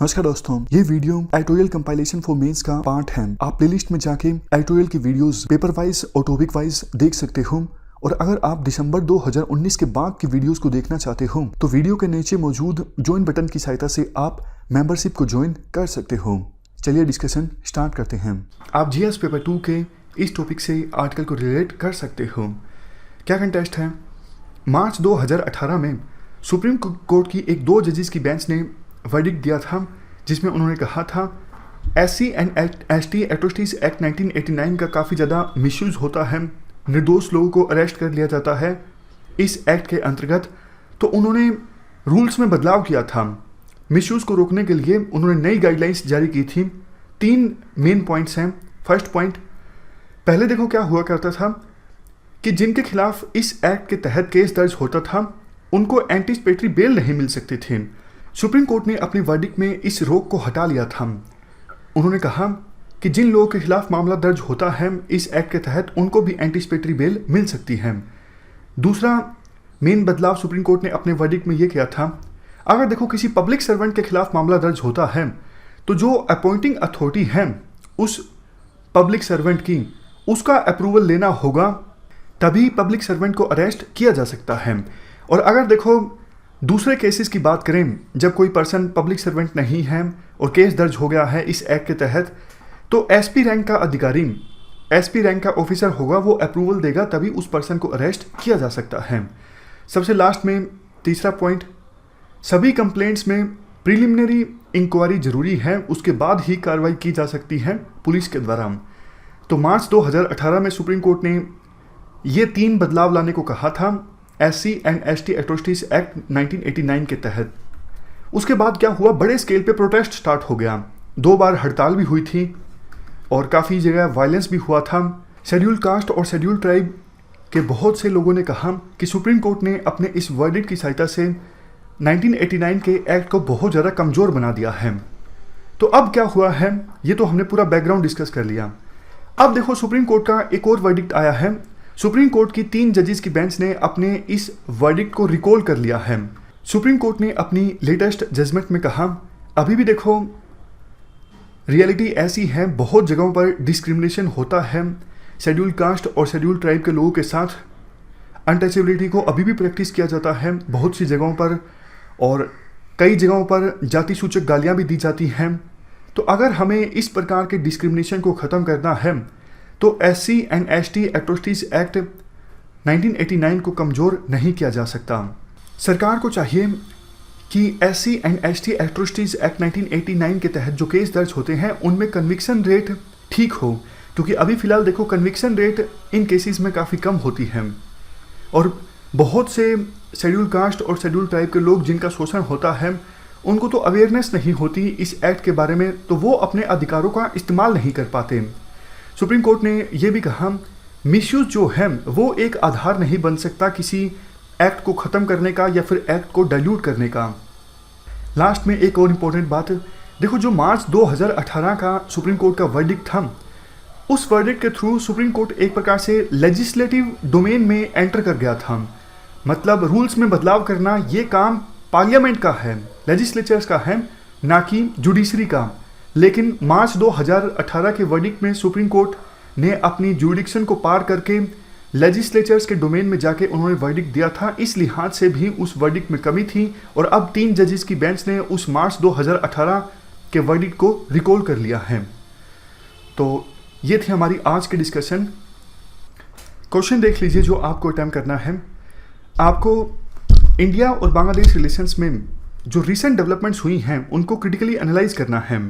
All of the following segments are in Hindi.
नमस्कार दोस्तों, ये video editorial compilation for mains का पार्ट है। आप प्लेलिस्ट में जाके एडिटोरियल की वीडियोस पेपर वाइज और टॉपिक वाइज देख सकते हो। और अगर आप दिसंबर 2019 के बाद की वीडियोस को देखना चाहते हो तो वीडियो के नीचे मौजूद ज्वाइन बटन की सहायता से आप मेंबरशिप को ज्वाइन कर सकते हो। चलिए डिस्कशन स्टार्ट करते हैं। आप जीएस पेपर 2 के इस टॉपिक से आर्टिकल को रिलेट कर सकते हो। क्या कंटेस्ट है? मार्च 2018 में सुप्रीम कोर्ट की एक 2 जजेस की बेंच ने वर्डिक्ट दिया था, जिसमें उन्होंने कहा था SC and ST atrocities act 1989 का काफ़ी ज़्यादा मिसयूज़ होता है, निर्दोष लोगों को अरेस्ट कर लिया जाता है इस एक्ट के अंतर्गत। तो उन्होंने रूल्स में बदलाव किया था। मिसयूज़ को रोकने के लिए उन्होंने नई गाइडलाइंस जारी की थी। 3 मेन पॉइंट्स हैं। फर्स्ट पॉइंट, पहले देखो क्या हुआ करता था कि जिनके खिलाफ इस एक्ट के तहत केस दर्ज होता था उनको एंटीसिपेटरी बेल नहीं मिल सकती थी। सुप्रीम कोर्ट ने अपनी वर्डिक्ट में इस रोक को हटा लिया था। उन्होंने कहा कि जिन लोगों के खिलाफ मामला दर्ज होता है इस एक्ट के तहत उनको भी एंटीसिपेटरी बेल मिल सकती है। दूसरा मेन बदलाव सुप्रीम कोर्ट ने अपने वर्डिक्ट में ये किया था, अगर देखो किसी पब्लिक सर्वेंट के खिलाफ मामला दर्ज होता है तो जो अपॉइंटिंग अथॉरिटी है उस पब्लिक सर्वेंट की उसका अप्रूवल लेना होगा, तभी पब्लिक सर्वेंट को अरेस्ट किया जा सकता है। और अगर देखो दूसरे केसेस की बात करें, जब कोई पर्सन पब्लिक सर्वेंट नहीं है और केस दर्ज हो गया है इस एक्ट के तहत, तो एसपी रैंक का अधिकारी, एसपी रैंक का ऑफिसर होगा, वो अप्रूवल देगा, तभी उस पर्सन को अरेस्ट किया जा सकता है। सबसे लास्ट में तीसरा पॉइंट, सभी कंप्लेंट्स में प्रिलिमिनरी इंक्वायरी जरूरी है, उसके बाद ही कार्रवाई की जा सकती है पुलिस के द्वारा। तो मार्च 2018 में सुप्रीम कोर्ट ने ये 3 बदलाव लाने को कहा था SC and ST atrocities act 1989 के तहत। उसके बाद क्या हुआ, बड़े स्केल पे प्रोटेस्ट स्टार्ट हो गया। 2 बार हड़ताल भी हुई थी और काफ़ी जगह वायलेंस भी हुआ था। शेड्यूल कास्ट और शेड्यूल ट्राइब के बहुत से लोगों ने कहा कि सुप्रीम कोर्ट ने अपने इस वर्डिक्ट की सहायता से 1989 के एक्ट को बहुत ज़्यादा कमज़ोर बना दिया है। तो अब क्या हुआ है, ये तो हमने पूरा बैकग्राउंड डिस्कस कर लिया। अब देखो सुप्रीम कोर्ट का एक और वर्डिक्ट आया है। सुप्रीम कोर्ट की 3 जजेस की बेंच ने अपने इस वर्डिक्ट को रिकॉल कर लिया है। सुप्रीम कोर्ट ने अपनी लेटेस्ट जजमेंट में कहा, अभी भी देखो रियलिटी ऐसी है, बहुत जगहों पर डिस्क्रिमिनेशन होता है शेड्यूल कास्ट और शेड्यूल ट्राइब के लोगों के साथ। अनटचेबिलिटी को अभी भी प्रैक्टिस किया जाता है बहुत सी जगहों पर, और कई जगहों पर जाति सूचक गालियाँ भी दी जाती हैं। तो अगर हमें इस प्रकार के डिस्क्रिमिनेशन को ख़त्म करना है तो SC and ST atrocities act 1989 को कमज़ोर नहीं किया जा सकता। सरकार को चाहिए कि SC and ST atrocities act 1989 के तहत जो केस दर्ज होते हैं उनमें कन्विक्शन रेट ठीक हो, क्योंकि अभी फ़िलहाल देखो कन्विक्शन रेट इन केसेस में काफ़ी कम होती है। और बहुत से शेड्यूल कास्ट और शेड्यूल ट्राइब के लोग जिनका शोषण होता है उनको तो अवेयरनेस नहीं होती इस एक्ट के बारे में, तो वो अपने अधिकारों का इस्तेमाल नहीं कर पाते। सुप्रीम कोर्ट ने यह भी कहा, मिसयूज जो है वो एक आधार नहीं बन सकता किसी एक्ट को ख़त्म करने का या फिर एक्ट को डाइल्यूट करने का। लास्ट में एक और इम्पोर्टेंट बात, देखो जो मार्च 2018 का सुप्रीम कोर्ट का वर्डिक्ट था, उस वर्डिक्ट के थ्रू सुप्रीम कोर्ट एक प्रकार से लेजिस्लेटिव डोमेन में एंटर कर गया था। मतलब रूल्स में बदलाव करना ये काम पार्लियामेंट का है, लेजिस्लेचर्स का है, ना कि जुडिशरी का। लेकिन मार्च 2018 के वर्डिक्ट में सुप्रीम कोर्ट ने अपनी जुडिक्शन को पार करके लेजिस्लेचर्स के डोमेन में जाके उन्होंने वर्डिक्ट दिया था। इस लिहाज से भी उस वर्डिक्ट में कमी थी और अब 3 जजेस की बेंच ने उस मार्च 2018 के वर्डिक्ट को रिकॉल कर लिया है। तो ये थी हमारी आज की डिस्कशन। क्वेश्चन देख लीजिए जो आपको अटेम्प्ट करना है। आपको इंडिया और बांग्लादेश रिलेशंस में जो रिसेंट डेवलपमेंट्स हुई हैं उनको क्रिटिकली एनालाइज करना है,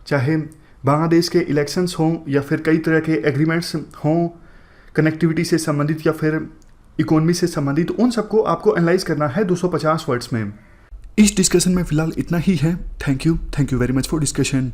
चाहे बांग्लादेश के इलेक्शंस हों या फिर कई तरह के एग्रीमेंट्स हों कनेक्टिविटी से संबंधित या फिर इकोनॉमी से संबंधित, उन सबको आपको एनालाइज करना है 250 वर्ड्स में। इस डिस्कशन में फिलहाल इतना ही है। Thank you very much for discussion.